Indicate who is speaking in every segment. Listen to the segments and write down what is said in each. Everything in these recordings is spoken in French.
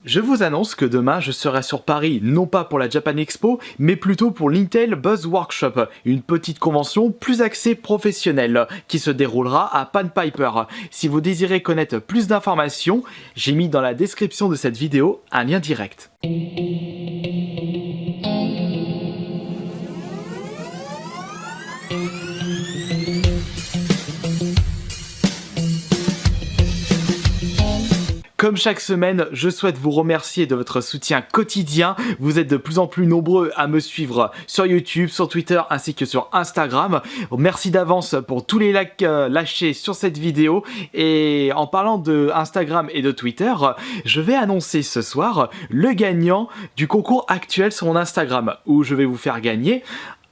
Speaker 1: Je vous annonce que demain je serai sur Paris, non pas pour la Japan Expo, mais plutôt pour l'Intel Buzz Workshop, une petite convention plus axée professionnelle, qui se déroulera à Pan Piper. Si vous désirez connaître plus d'informations, j'ai mis dans la description de cette vidéo un lien direct. Comme chaque semaine, je souhaite vous remercier de votre soutien quotidien. Vous êtes de plus en plus nombreux à me suivre sur YouTube, sur Twitter ainsi que sur Instagram. Merci d'avance pour tous les likes lâchés sur cette vidéo. Et en parlant de Instagram et de Twitter, je vais annoncer ce soir le gagnant du concours actuel sur mon Instagram, où je vais vous faire gagner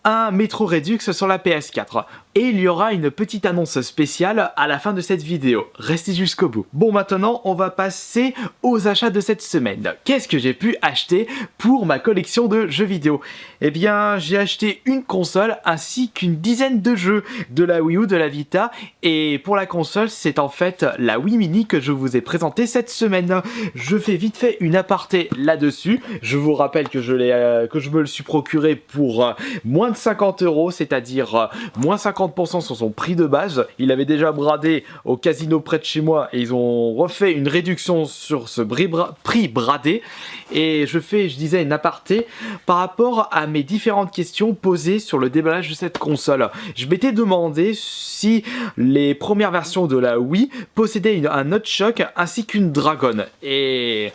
Speaker 1: un Metro Redux sur la PS4. Et il y aura une petite annonce spéciale à la fin de cette vidéo. Restez jusqu'au bout. Bon, maintenant, on va passer aux achats de cette semaine. Qu'est-ce que j'ai pu acheter pour ma collection de jeux vidéo? Eh bien, j'ai acheté une console ainsi qu'une dizaine de jeux de la Wii U, de la Vita. Et pour la console, c'est en fait la Wii Mini que je vous ai présentée cette semaine. Je fais vite fait une aparté là-dessus. Je vous rappelle que je me le suis procuré pour moins de 50 €, c'est-à-dire moins 50% sur son prix de base. Il avait déjà bradé au casino près de chez moi et ils ont refait une réduction sur ce prix bradé. Et je disais une aparté par rapport à mes différentes questions posées sur le déballage de cette console. Je m'étais demandé si les premières versions de la Wii possédaient un Nunchuk ainsi qu'une Dragon. Et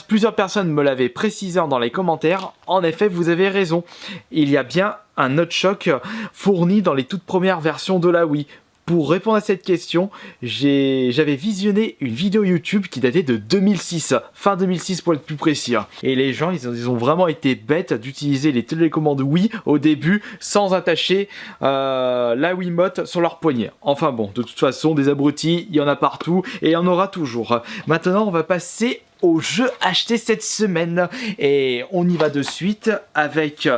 Speaker 1: plusieurs personnes me l'avaient précisé dans les commentaires. En effet, vous avez raison. Il y a bien un Nunchuk fourni dans les toutes premières versions de la Wii. Pour répondre à cette question, j'avais visionné une vidéo YouTube qui datait de 2006, fin 2006 pour être plus précis. Et les gens, ils ont vraiment été bêtes d'utiliser les télécommandes Wii au début sans attacher la Wiimote sur leur poignet. Enfin bon, de toute façon, des abrutis, il y en a partout et il y en aura toujours. Maintenant, on va passer aux jeux achetés cette semaine et on y va de suite avec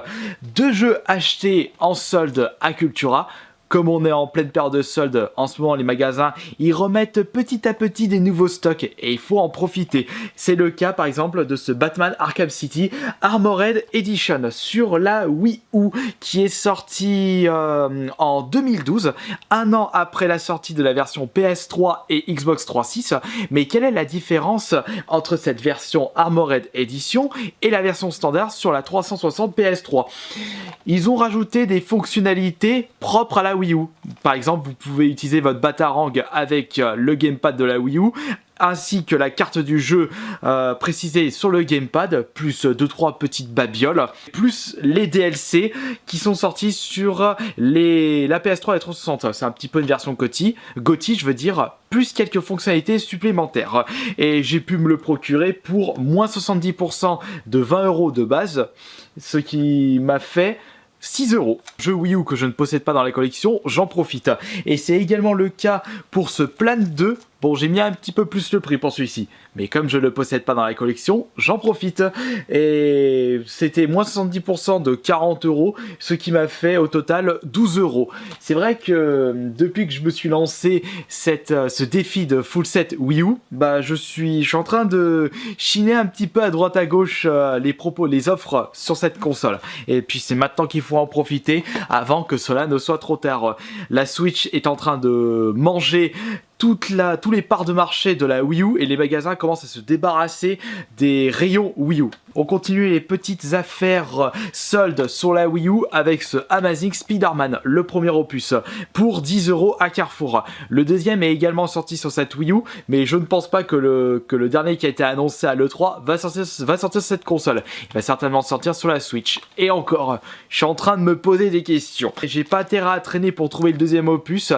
Speaker 1: deux jeux achetés en solde à Cultura. Comme on est en pleine période de soldes, en ce moment les magasins, ils remettent petit à petit des nouveaux stocks et il faut en profiter. C'est le cas par exemple de ce Batman Arkham City Armored Edition sur la Wii U qui est sorti en 2012, un an après la sortie de la version PS3 et Xbox 360. Mais quelle est la différence entre cette version Armored Edition et la version standard sur la 360 PS3? Ils ont rajouté des fonctionnalités propres à la Wii U. Par exemple, vous pouvez utiliser votre Batarang avec le gamepad de la Wii U, ainsi que la carte du jeu précisée sur le gamepad, plus 2-3 petites babioles, plus les DLC qui sont sortis sur la PS3 et 360. C'est un petit peu une version GOTY, je veux dire, plus quelques fonctionnalités supplémentaires. Et j'ai pu me le procurer pour moins 70% de 20 € de base, ce qui m'a fait 6 €. Jeu Wii U que je ne possède pas dans la collection, j'en profite. Et c'est également le cas pour ce Plan 2. Bon, j'ai mis un petit peu plus le prix pour celui-ci, mais comme je ne le possède pas dans la collection, j'en profite. Et c'était moins 70% de 40 €, ce qui m'a fait au total 12 €. C'est vrai que depuis que je me suis lancé ce défi de full set Wii U, je suis en train de chiner un petit peu à droite à gauche les offres sur cette console. Et puis c'est maintenant qu'il faut en profiter avant que cela ne soit trop tard. La Switch est en train de manger tous les parts de marché de la Wii U et les magasins commencent à se débarrasser des rayons Wii U. On continue les petites affaires soldes sur la Wii U avec ce Amazing Spider-Man, le premier opus, pour 10 € à Carrefour. Le deuxième est également sorti sur cette Wii U, mais je ne pense pas que le dernier qui a été annoncé à l'E3 va sortir sur cette console. Il va certainement sortir sur la Switch. Et encore, je suis en train de me poser des questions. J'ai pas intérêt à traîner pour trouver le deuxième opus.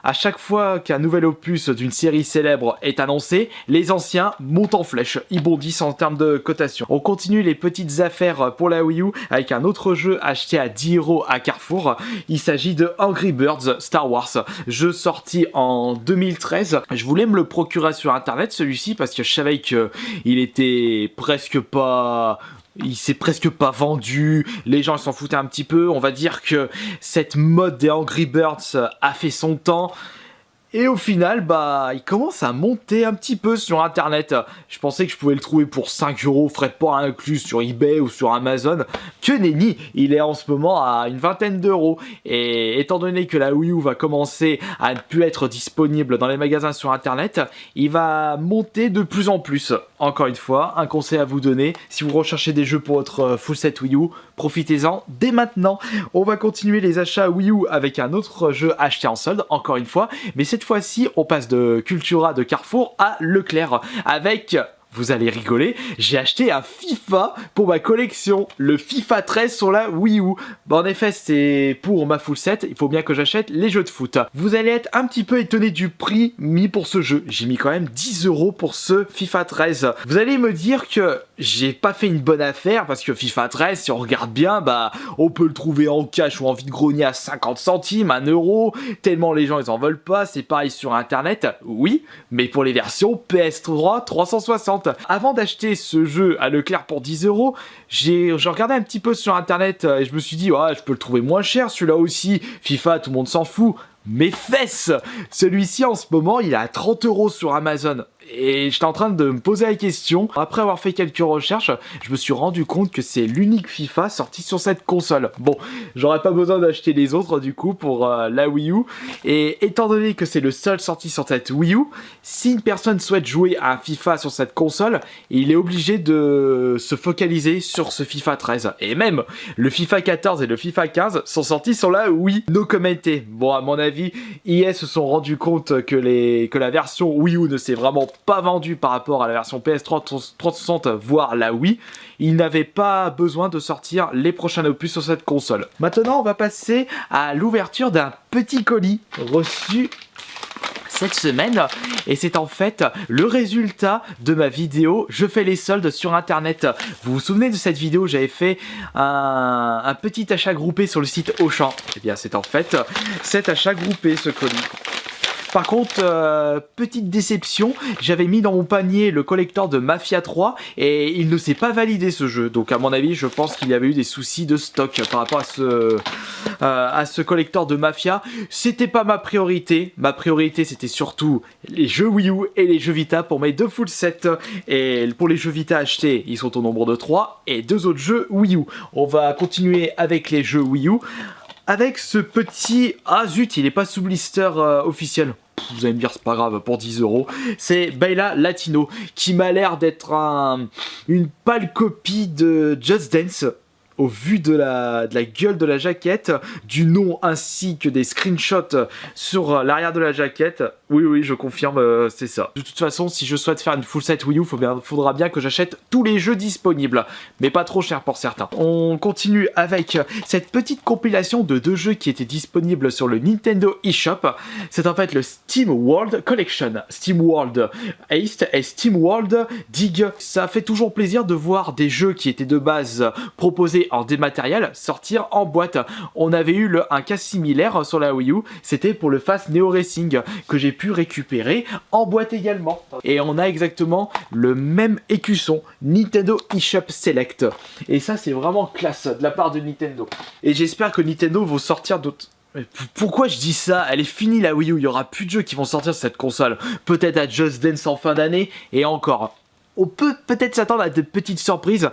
Speaker 1: À chaque fois qu'un nouvel opus d'une série célèbre est annoncé, les anciens montent en flèche, ils bondissent en termes de cotation. On continue les petites affaires pour la Wii U avec un autre jeu acheté à 10 € à Carrefour. Il s'agit de Angry Birds Star Wars, jeu sorti en 2013. Je voulais me le procurer sur internet celui-ci parce que je savais qu'il était presque pas... Il s'est presque pas vendu, les gens s'en foutaient un petit peu. On va dire que cette mode des Angry Birds a fait son temps Et au final, bah, il commence à monter un petit peu sur internet. Je pensais que je pouvais le trouver pour 5 €, frais de port inclus sur eBay ou sur Amazon. Que nenni, il est en ce moment à une vingtaine d'euros. Et étant donné que la Wii U va commencer à ne plus être disponible dans les magasins sur internet, il va monter de plus en plus. Encore une fois, un conseil à vous donner, si vous recherchez des jeux pour votre full set Wii U, profitez-en dès maintenant. On va continuer les achats Wii U avec un autre jeu acheté en solde, encore une fois, mais cette fois-ci, on passe de Cultura de Carrefour à Leclerc avec... Vous allez rigoler, j'ai acheté un FIFA pour ma collection, le FIFA 13 sur la Wii U. Bon, en effet, c'est pour ma full set, il faut bien que j'achète les jeux de foot. Vous allez être un petit peu étonné du prix mis pour ce jeu. J'ai mis quand même 10 € pour ce FIFA 13. Vous allez me dire que j'ai pas fait une bonne affaire parce que FIFA 13, si on regarde bien, bah, on peut le trouver en cash ou en vide-grenier à 50 centimes, 1 €, tellement les gens ils en veulent pas. C'est pareil sur internet, oui, mais pour les versions PS3 360. Avant d'acheter ce jeu à Leclerc pour 10 €, j'ai regardé un petit peu sur internet et je me suis dit, ouais, je peux le trouver moins cher, celui-là aussi. FIFA, tout le monde s'en fout. Mes fesses! Celui-ci en ce moment il est à 30 € sur Amazon. Et j'étais en train de me poser la question. Après avoir fait quelques recherches, je me suis rendu compte que c'est l'unique FIFA sorti sur cette console. Bon, j'aurais pas besoin d'acheter les autres du coup pour la Wii U. Et étant donné que c'est le seul sorti sur cette Wii U, si une personne souhaite jouer à un FIFA sur cette console, il est obligé de se focaliser sur ce FIFA 13. Et même, le FIFA 14 et le FIFA 15 sont sortis sur la Wii. No commenté. Bon, à mon avis, EA se sont rendus compte que la version Wii U ne s'est vraiment pas vendu par rapport à la version PS3 360 voire la Wii. Ils n'avaient pas besoin de sortir les prochains opus sur cette console. Maintenant on va passer à l'ouverture d'un petit colis reçu cette semaine et c'est en fait le résultat de ma vidéo je fais les soldes sur internet. Vous vous souvenez de cette vidéo, j'avais fait un petit achat groupé sur le site Auchan. Et bien c'est en fait cet achat groupé, ce colis. Par contre, petite déception, j'avais mis dans mon panier le collector de Mafia 3 et il ne s'est pas validé ce jeu. Donc à mon avis, je pense qu'il y avait eu des soucis de stock par rapport à ce collector de Mafia. C'était pas ma priorité. Ma priorité, c'était surtout les jeux Wii U et les jeux Vita pour mes deux full sets. Et pour les jeux Vita achetés, ils sont au nombre de 3 et 2 autres jeux Wii U. On va continuer avec les jeux Wii U. Avec ce petit... Ah zut, il est pas sous blister officiel. Vous allez me dire, c'est pas grave, pour 10 €. C'est Bayla Latino, qui m'a l'air d'être une pâle copie de Just Dance. Au vu de la gueule de la jaquette, du nom ainsi que des screenshots sur l'arrière de la jaquette, oui, je confirme, c'est ça. De toute façon, si je souhaite faire une full set Wii U, faudra bien que j'achète tous les jeux disponibles, mais pas trop cher pour certains. On continue avec cette petite compilation de 2 jeux qui étaient disponibles sur le Nintendo eShop. C'est en fait le Steam World Collection, Steam World Haste et Steam World Dig. Ça fait toujours plaisir de voir des jeux qui étaient de base proposés en dématériel sortir en boîte. On avait eu un cas similaire sur la Wii U, c'était pour le Fast Neo Racing que j'ai pu récupérer en boîte également. Et on a exactement le même écusson, Nintendo eShop Select. Et ça c'est vraiment classe de la part de Nintendo. Et j'espère que Nintendo vont sortir d'autres... Pourquoi je dis ça? Elle est finie la Wii U, il n'y aura plus de jeux qui vont sortir sur cette console. Peut-être à Just Dance en fin d'année, et encore. On peut peut-être s'attendre à de petites surprises,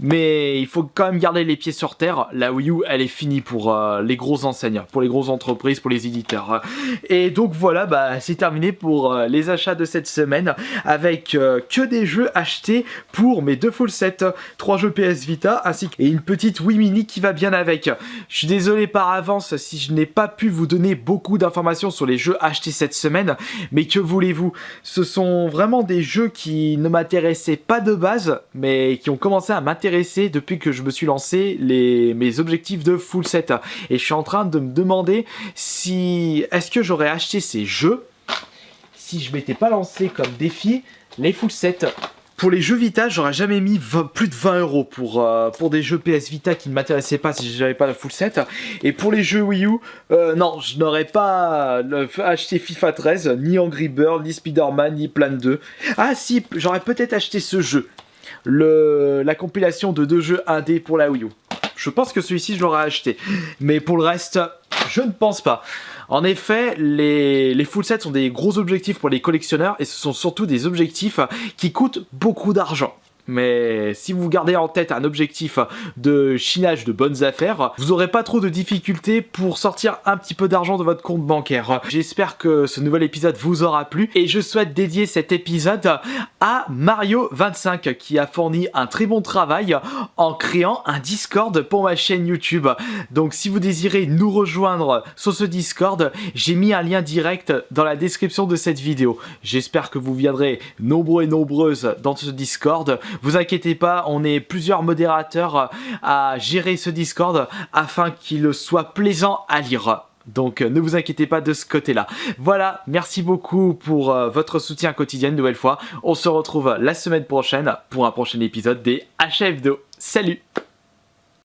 Speaker 1: mais il faut quand même garder les pieds sur terre. La Wii U, elle est finie pour les grosses enseignes, pour les grosses entreprises, pour les éditeurs. Et donc voilà, bah, c'est terminé pour les achats de cette semaine, avec que des jeux achetés pour mes 2 full sets, 3 jeux PS Vita, ainsi et une petite Wii Mini qui va bien avec. Je suis désolé par avance si je n'ai pas pu vous donner beaucoup d'informations sur les jeux achetés cette semaine, mais que voulez-vous, ce sont vraiment des jeux qui ne m'intéressaient pas de base, mais qui ont commencé à m'intéresser depuis que je me suis lancé mes objectifs de full set. Et je suis en train de me demander si... Est-ce que j'aurais acheté ces jeux si je m'étais pas lancé comme défi les full sets? Pour les jeux Vita, j'aurais jamais mis plus de 20 € pour des jeux PS Vita qui ne m'intéressaient pas si j'avais pas le full set. Et pour les jeux Wii U, non, je n'aurais pas acheté FIFA 13, ni Angry Birds, ni Spider-Man, ni Plan 2. Ah si, j'aurais peut-être acheté ce jeu. La compilation de 2 jeux indés pour la Wii U. je pense que celui-ci je l'aurais acheté. Mais pour le reste, je ne pense pas. En effet, les full sets sont des gros objectifs pour les collectionneurs et ce sont surtout des objectifs qui coûtent beaucoup d'argent. Mais si vous gardez en tête un objectif de chinage de bonnes affaires, vous n'aurez pas trop de difficultés pour sortir un petit peu d'argent de votre compte bancaire. J'espère que ce nouvel épisode vous aura plu et je souhaite dédier cet épisode à Mario25 qui a fourni un très bon travail en créant un Discord pour ma chaîne YouTube. Donc si vous désirez nous rejoindre sur ce Discord, j'ai mis un lien direct dans la description de cette vidéo. J'espère que vous viendrez nombreux et nombreuses dans ce Discord. Vous inquiétez pas, on est plusieurs modérateurs à gérer ce Discord afin qu'il soit plaisant à lire. Donc ne vous inquiétez pas de ce côté-là. Voilà, merci beaucoup pour votre soutien quotidien une nouvelle fois. On se retrouve la semaine prochaine pour un prochain épisode des HF2. Salut!